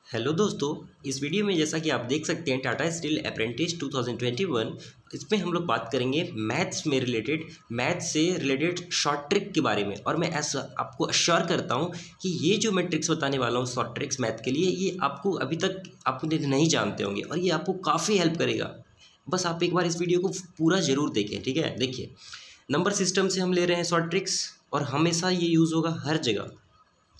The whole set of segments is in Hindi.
हेलो दोस्तों, इस वीडियो में जैसा कि आप देख सकते हैं टाटा स्टील अप्रेंटिस 2021 इसमें हम लोग बात करेंगे मैथ्स से रिलेटेड शॉर्ट ट्रिक के बारे में। और मैं ऐसा आपको अश्योर करता हूं कि ये जो मैं ट्रिक्स बताने वाला हूं शॉर्ट ट्रिक्स मैथ के लिए, ये आपको अभी तक आप नहीं जानते होंगे और ये आपको काफ़ी हेल्प करेगा। बस आप एक बार इस वीडियो को पूरा ज़रूर देखें, ठीक है। देखिए, नंबर सिस्टम से हम ले रहे हैं शॉर्ट ट्रिक्स और हमेशा ये यूज़ होगा हर जगह।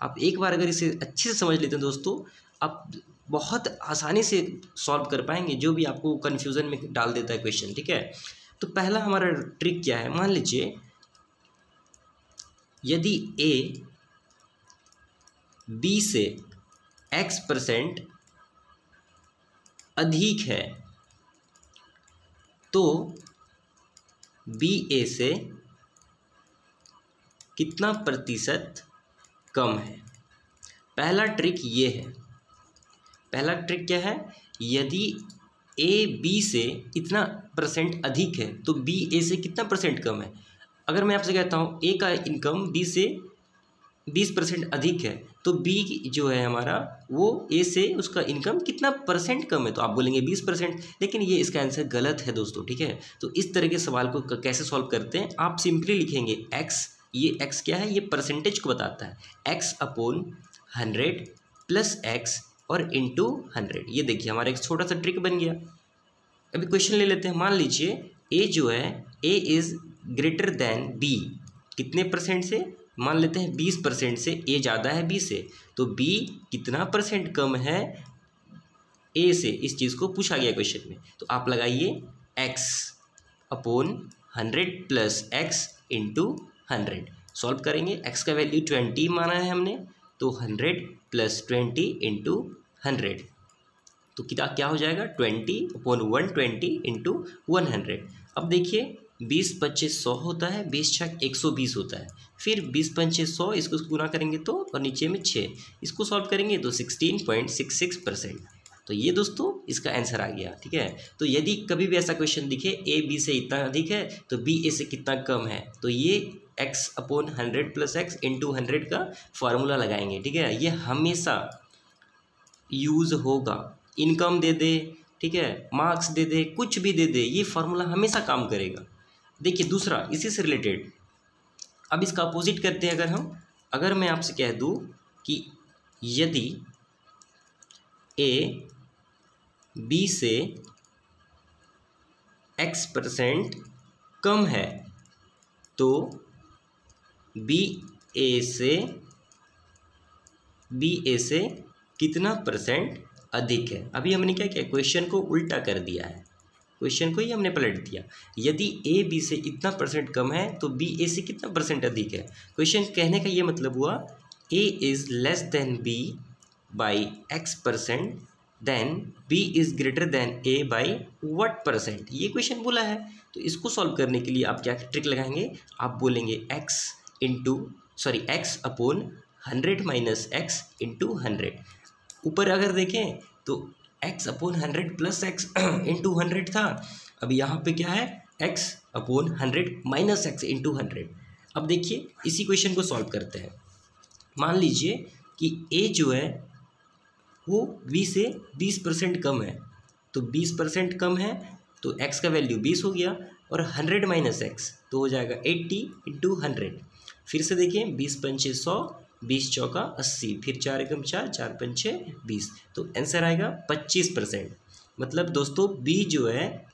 आप एक बार अगर इसे अच्छे से समझ लेते हैं दोस्तों, आप बहुत आसानी से सॉल्व कर पाएंगे जो भी आपको कन्फ्यूज़न में डाल देता है क्वेश्चन, ठीक है। तो पहला हमारा ट्रिक क्या है, मान लीजिए यदि ए बी से x% अधिक है तो बी ए से कितना प्रतिशत कम है। पहला ट्रिक ये है। पहला ट्रिक क्या है, यदि ए बी से इतना परसेंट अधिक है तो बी ए से कितना परसेंट कम है। अगर मैं आपसे कहता हूँ ए का इनकम बी से 20% अधिक है तो बी जो है हमारा वो ए से उसका इनकम कितना परसेंट कम है, तो आप बोलेंगे 20%। लेकिन ये इसका आंसर गलत है दोस्तों, ठीक है। तो इस तरह के सवाल को कैसे सॉल्व करते हैं, आप सिंपली लिखेंगे एक्स, ये एक्स क्या है, ये परसेंटेज को बताता है, x/100 प्लस एक्स और इंटू 100। ये देखिए हमारा एक छोटा सा ट्रिक बन गया। अभी क्वेश्चन ले लेते हैं। मान लीजिए ए जो है, A is greater than B, कितने परसेंट से, मान लेते हैं 20% से। ए ज़्यादा है बी से, तो बी कितना परसेंट कम है ए से, इस चीज़ को पूछा गया क्वेश्चन में। तो आप लगाइए x/100 plus x into 100। Solve करेंगे, x का वैल्यू 20 माना है हमने, तो 100 प्लस 20 इंटू 100, तो क्या हो जाएगा 20/120 इंटू 100। अब देखिए 20×5 = 100 होता है, 20×6 = 120 होता है, फिर 20×5 = 100, इसको गुना करेंगे तो, और नीचे में 6, इसको सॉल्व करेंगे तो 16.66%। तो ये दोस्तों इसका आंसर आ गया, ठीक है। तो यदि कभी भी ऐसा क्वेश्चन दिखे ए बी से इतना अधिक है तो बी ए से कितना कम है, तो ये x/100 प्लस एक्स इंटू 100 का फार्मूला लगाएंगे, ठीक है। ये हमेशा यूज़ होगा। इनकम दे दे, ठीक है, मार्क्स दे दे, कुछ भी दे दे, ये फार्मूला हमेशा काम करेगा। देखिए दूसरा इसी से रिलेटेड, अब इसका अपोजिट करते हैं। अगर मैं आपसे कह दूं कि यदि ए बी से x% कम है तो बी ए से कितना परसेंट अधिक है। अभी हमने क्या किया, क्वेश्चन को उल्टा कर दिया है, क्वेश्चन को ही हमने पलट दिया। यदि ए बी से इतना परसेंट कम है तो बी ए से कितना परसेंट अधिक है। क्वेश्चन कहने का ये मतलब हुआ A is less than B by x%, then B is greater than A by what %, ये क्वेश्चन बोला है। तो इसको सॉल्व करने के लिए आप क्या ट्रिक लगाएंगे, आप बोलेंगे x/100 माइनस एक्स इंटू 100। ऊपर अगर देखें तो x/100 प्लस एक्स इंटू 100 था, अब यहाँ पे क्या है x/100 माइनस एक्स इंटू 100। अब देखिए इसी क्वेश्चन को सॉल्व करते हैं। मान लीजिए कि a जो है वो b से 20% कम है, तो 20% कम है तो x का वैल्यू 20 हो गया, और 100 माइनस एक्स तो हो जाएगा 80 इंटू 100। फिर से देखिए 20×5 = 100, 20×4 = 80, फिर 4×1 = 4, 4×5 = 20, तो आंसर आएगा 25%। मतलब दोस्तों b जो है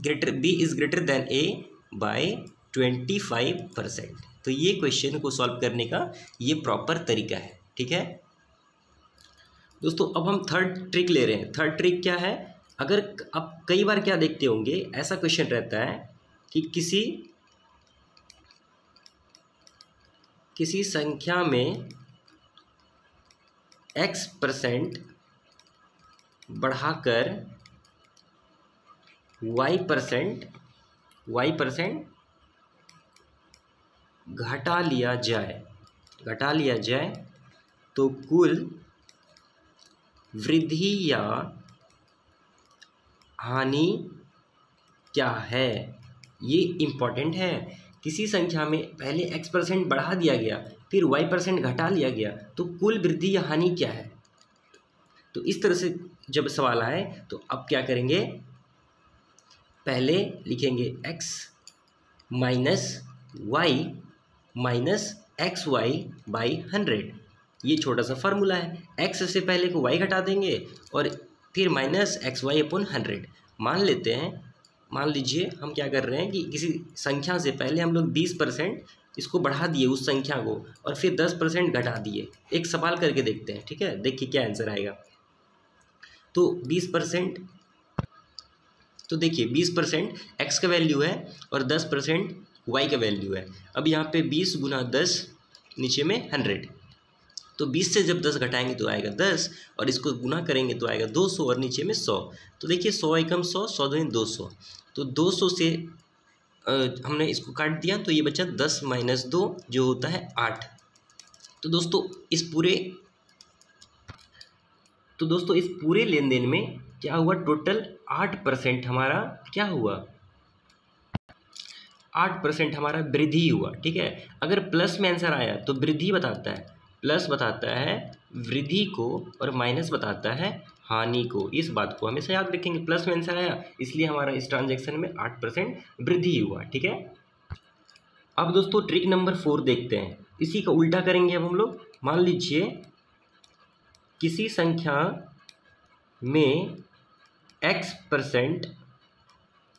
b is greater than a by 25%। तो ये क्वेश्चन को सॉल्व करने का ये प्रॉपर तरीका है, ठीक है दोस्तों। अब हम थर्ड ट्रिक ले रहे हैं। थर्ड ट्रिक क्या है, अगर आप कई बार क्या देखते होंगे, ऐसा क्वेश्चन रहता है कि किसी संख्या में x% बढ़ाकर y% घटा लिया जाए तो कुल वृद्धि या हानि क्या है। ये इम्पॉर्टेंट है। किसी संख्या में पहले x% बढ़ा दिया गया, फिर y% घटा लिया गया, तो कुल वृद्धि या हानि क्या है। तो इस तरह से जब सवाल आए तो अब क्या करेंगे, पहले लिखेंगे x minus y minus x y by 100। ये छोटा सा फार्मूला है, x से पहले को y घटा देंगे और फिर माइनस एक्स वाई अपॉन 100। मान लीजिए हम क्या कर रहे हैं कि किसी संख्या से पहले हम लोग 20% इसको बढ़ा दिए उस संख्या को, और फिर 10% घटा दिए। एक सवाल करके देखते हैं, ठीक है, देखिए क्या आंसर आएगा। तो 20%, तो देखिए 20% x का वैल्यू है और 10% y का वैल्यू है। अब यहाँ पे 20 गुना 10 नीचे में 100, तो 20 से जब 10 घटाएंगे तो आएगा 10, और इसको गुना करेंगे तो आएगा 200 और नीचे में 100। तो देखिए 100 एकम 100, 100 दूनी 200, तो 200 से हमने इसको काट दिया तो ये बचा 10 माइनस 2 जो होता है 8। तो दोस्तों इस पूरे लेन देन में क्या हुआ, टोटल 8% हमारा क्या हुआ, 8% हमारा वृद्धि हुआ। ठीक है, अगर प्लस में आंसर आया तो वृद्धि बताता है, प्लस बताता है वृद्धि को और माइनस बताता है हानि को। इस बात को हमेशा याद रखेंगे, प्लस में आंसर आया इसलिए हमारा इस ट्रांजैक्शन में 8% वृद्धि हुआ। ठीक है, अब दोस्तों ट्रिक नंबर 4 देखते हैं। इसी का उल्टा करेंगे अब हम लोग। मान लीजिए किसी संख्या में x%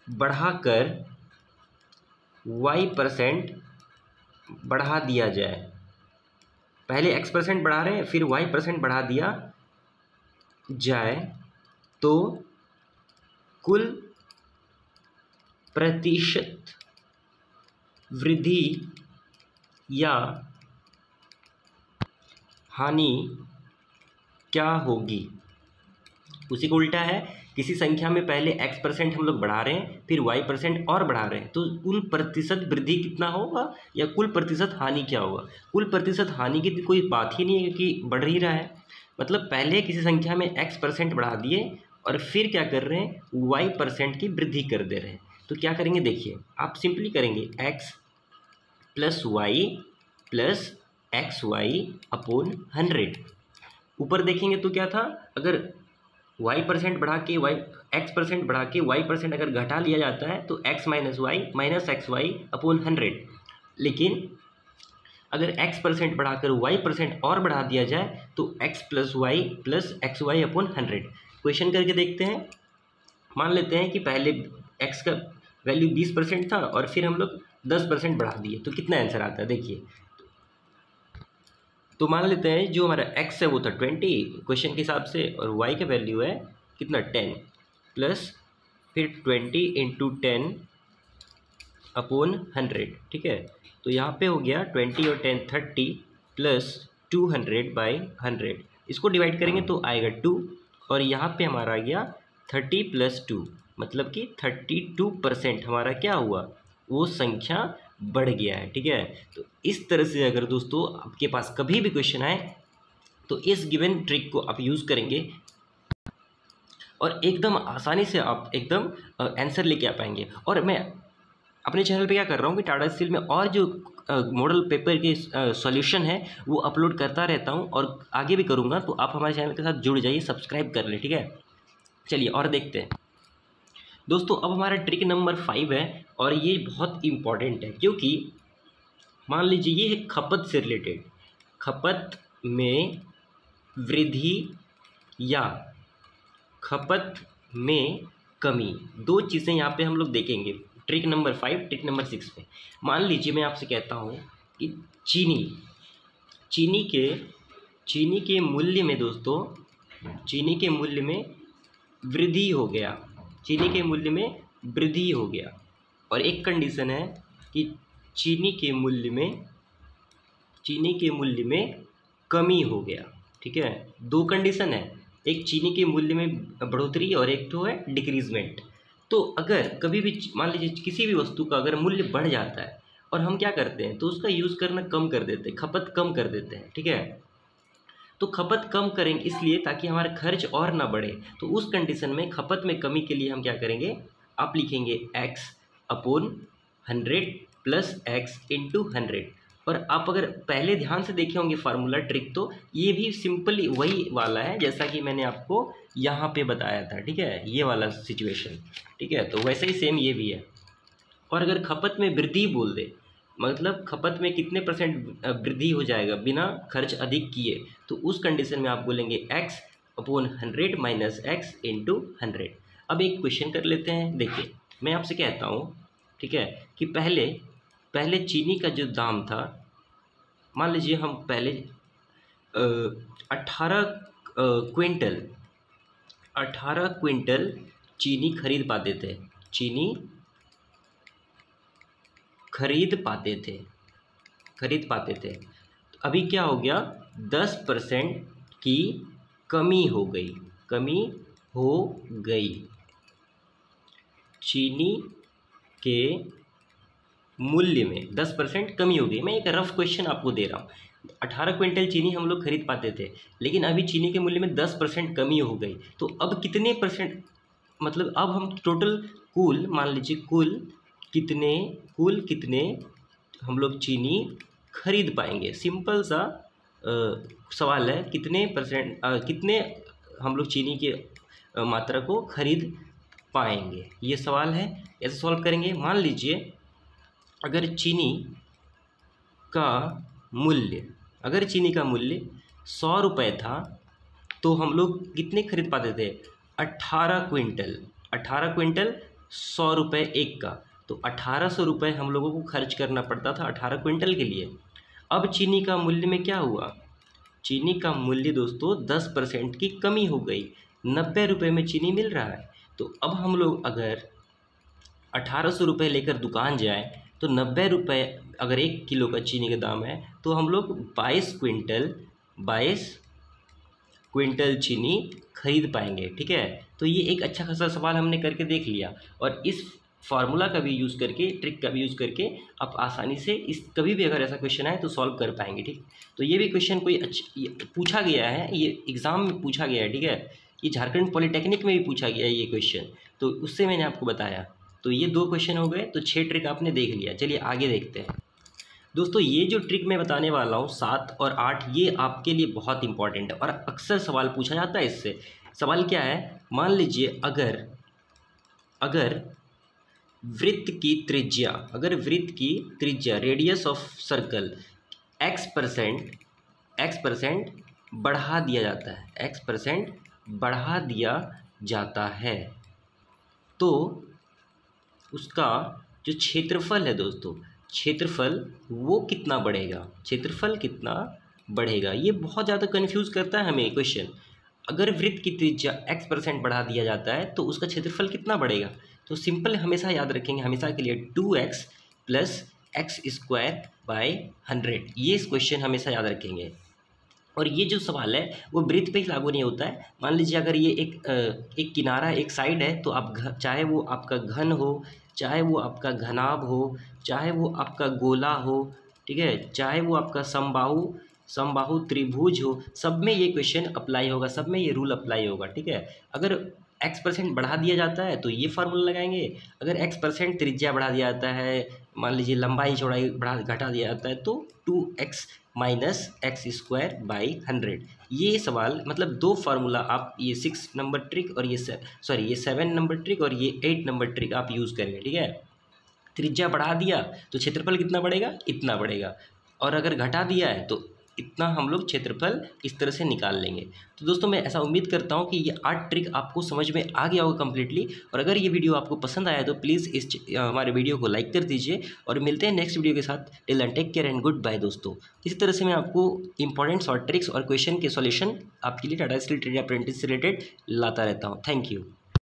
बढ़ाकर y% बढ़ा दिया जाए। पहले x% बढ़ा रहे हैं फिर y% बढ़ा दिया जाए तो कुल प्रतिशत वृद्धि या हानि क्या होगी। उसी को उल्टा है, किसी संख्या में पहले x% हम लोग बढ़ा रहे हैं फिर y% और बढ़ा रहे हैं, तो कुल प्रतिशत वृद्धि कितना होगा या कुल प्रतिशत हानि क्या होगा। कुल प्रतिशत हानि की कोई बात ही नहीं है क्योंकि बढ़ ही रहा है। मतलब पहले किसी संख्या में x% बढ़ा दिए और फिर क्या कर रहे हैं, y% की वृद्धि कर दे रहे हैं। तो क्या करेंगे, देखिए आप सिंपली करेंगे x plus y plus x y upon 100। ऊपर देखेंगे तो क्या था, अगर y% बढ़ा के x% बढ़ा के y% अगर घटा लिया जाता है तो x minus y minus x y upon 100। लेकिन अगर x% बढ़ाकर y% और बढ़ा दिया जाए तो x plus y plus x y upon 100। Question करके देखते हैं। मान लेते हैं कि पहले x का वैल्यू 20% था और फिर हम लोग 10% बढ़ा दिए, तो कितना आंसर आता है देखिए। तो मान लेते हैं जो हमारा x है वो था 20 क्वेश्चन के हिसाब से, और y का वैल्यू है कितना 10 प्लस फिर 20 इंटू 10 अपॉन 100। ठीक है, तो यहाँ पे हो गया 20 और 10 30 प्लस 200 बाई 100। इसको डिवाइड करेंगे तो आएगा 2, और यहाँ पे हमारा आ गया 30 प्लस 2, मतलब कि 32% हमारा क्या हुआ, वो संख्या बढ़ गया है। ठीक है, तो इस तरह से अगर दोस्तों आपके पास कभी भी क्वेश्चन आए तो इस गिवन ट्रिक को आप यूज़ करेंगे और एकदम आसानी से आप एकदम आंसर लेके आ पाएंगे। और मैं अपने चैनल पे क्या कर रहा हूँ कि टाटा स्टील में और जो मॉडल पेपर के सॉल्यूशन है वो अपलोड करता रहता हूँ और आगे भी करूँगा, तो आप हमारे चैनल के साथ जुड़ जाइए, सब्सक्राइब कर लें। ठीक है, चलिए और देखते हैं दोस्तों। अब हमारा ट्रिक नंबर 5 है और ये बहुत इम्पॉर्टेंट है क्योंकि मान लीजिए ये है खपत से रिलेटेड। खपत में वृद्धि या खपत में कमी, दो चीज़ें यहाँ पे हम लोग देखेंगे ट्रिक नंबर 5 ट्रिक नंबर 6 में। मान लीजिए मैं आपसे कहता हूँ कि चीनी के मूल्य में दोस्तों, चीनी के मूल्य में वृद्धि हो गया, चीनी के मूल्य में वृद्धि हो गया, और एक कंडीशन है कि चीनी के मूल्य में कमी हो गया। ठीक है, दो कंडीशन है, एक चीनी के मूल्य में बढ़ोतरी और एक तो है डिक्रीजमेंट। तो अगर कभी भी मान लीजिए किसी भी वस्तु का अगर मूल्य बढ़ जाता है और हम क्या करते हैं तो उसका यूज़ करना कम कर देते हैं, खपत कम कर देते हैं। ठीक है, तो खपत कम करेंगे इसलिए ताकि हमारा खर्च और ना बढ़े। तो उस कंडीशन में खपत में कमी के लिए हम क्या करेंगे, आप लिखेंगे x upon 100 plus x into 100। और आप अगर पहले ध्यान से देखे होंगे फार्मूला ट्रिक, तो ये भी सिंपली वही वाला है जैसा कि मैंने आपको यहाँ पे बताया था, ठीक है, ये वाला सिचुएशन, ठीक है। तो वैसे ही सेम ये भी है। और अगर खपत में वृद्धि बोल दे, मतलब खपत में कितने % वृद्धि हो जाएगा बिना खर्च अधिक किए, तो उस कंडीशन में आप बोलेंगे x upon 100 minus x into 100। अब एक क्वेश्चन कर लेते हैं। देखिए मैं आपसे कहता हूँ, ठीक है, कि पहले चीनी का जो दाम था, मान लीजिए हम पहले 18 क्विंटल चीनी खरीद पाते थे, खरीद पाते थे। तो अभी क्या हो गया, 10% की कमी हो गई, चीनी के मूल्य में 10% कमी हो गई। मैं एक रफ क्वेश्चन आपको दे रहा हूँ। 18 क्विंटल चीनी हम लोग खरीद पाते थे, लेकिन अभी चीनी के मूल्य में 10% कमी हो गई। तो अब कितने %, मतलब अब हम टोटल कुल मान लीजिए कुल कितने हम लोग चीनी खरीद पाएंगे। सिंपल सा सवाल है, कितने हम लोग चीनी के मात्रा को खरीद पाएंगे, ये सवाल है। ऐसे सॉल्व करेंगे। मान लीजिए अगर चीनी का मूल्य 100 रुपये था, तो हम लोग कितने खरीद पाते थे, 18 क्विंटल 100 रुपये एक का, तो 1800 रुपये हम लोगों को खर्च करना पड़ता था 18 क्विंटल के लिए। अब चीनी का मूल्य में क्या हुआ, चीनी का मूल्य दोस्तों 10% की कमी हो गई, 90 रुपये में चीनी मिल रहा है। तो अब हम लोग अगर 1800 रुपये लेकर दुकान जाए, तो 90 रुपये अगर 1 किलो का चीनी का दाम है, तो हम लोग 22 क्विंटल चीनी खरीद पाएंगे, ठीक है। तो ये एक अच्छा खासा सवाल हमने करके देख लिया, और इस फार्मूला का भी यूज़ करके, ट्रिक का भी यूज़ करके आप आसानी से इस कभी भी अगर ऐसा क्वेश्चन आए तो सॉल्व कर पाएंगे, ठीक। तो ये भी क्वेश्चन पूछा गया है, ये एग्ज़ाम में पूछा गया है, ठीक है। ये झारखंड पॉलिटेक्निक में भी पूछा गया है ये क्वेश्चन, तो उससे मैंने आपको बताया। तो ये 2 क्वेश्चन हो गए, तो 6 ट्रिक आपने देख लिया। चलिए आगे देखते हैं दोस्तों। ये जो ट्रिक मैं बताने वाला हूँ 7 और 8, ये आपके लिए बहुत इंपॉर्टेंट है और अक्सर सवाल पूछा जाता है इससे। सवाल क्या है, मान लीजिए अगर वृत्त की त्रिज्या रेडियस ऑफ सर्कल x% बढ़ा दिया जाता है, तो उसका जो क्षेत्रफल है दोस्तों, क्षेत्रफल वो कितना बढ़ेगा। ये बहुत ज़्यादा कंफ्यूज करता है हमें क्वेश्चन। अगर वृत्त की त्रिज्या x% बढ़ा दिया जाता है, तो उसका क्षेत्रफल कितना बढ़ेगा। तो सिंपल हमेशा याद रखेंगे, हमेशा के लिए 2x + x² / 100, ये इस क्वेश्चन हमेशा याद रखेंगे। और ये जो सवाल है वो वृत्त पे ही लागू नहीं होता है। मान लीजिए अगर ये एक किनारा, एक साइड है, तो आप चाहे वो आपका घन हो, चाहे वो आपका घनाभ हो, चाहे वो आपका गोला हो, ठीक है, चाहे वो आपका समबाहु त्रिभुज हो, सब में ये क्वेश्चन अप्लाई होगा, सब में ये रूल अप्लाई होगा, ठीक है। अगर x% बढ़ा दिया जाता है तो ये फार्मूला लगाएंगे। अगर x% त्रिज्या बढ़ा दिया जाता है, मान लीजिए लंबाई चौड़ाई घटा दिया जाता है, तो 2x - x² / 100। ये सवाल मतलब 2 फार्मूला आप, ये 6 नंबर ट्रिक और ये 7 नंबर ट्रिक और ये 8 नंबर ट्रिक आप यूज़ करेंगे, ठीक है। त्रिज्या बढ़ा दिया तो क्षेत्रफल कितना बढ़ेगा, इतना बढ़ेगा, और अगर घटा दिया है तो इतना हम लोग क्षेत्रफल इस तरह से निकाल लेंगे। तो दोस्तों मैं ऐसा उम्मीद करता हूँ कि ये 8 ट्रिक आपको समझ में आ गया होगा कम्प्लीटली। और अगर ये वीडियो आपको पसंद आया तो प्लीज़ हमारे वीडियो को लाइक कर दीजिए, और मिलते हैं नेक्स्ट वीडियो के साथ। Till then take care and good bye दोस्तों। इसी तरह से मैं आपको इंपॉर्टेंट शॉर्ट ट्रिक्स और क्वेश्चन के सॉल्यूशन आपके लिए टाटा स्टील ट्रेड अप्रेंटिस से रिलेटेड लाता रहता हूँ। Thank you.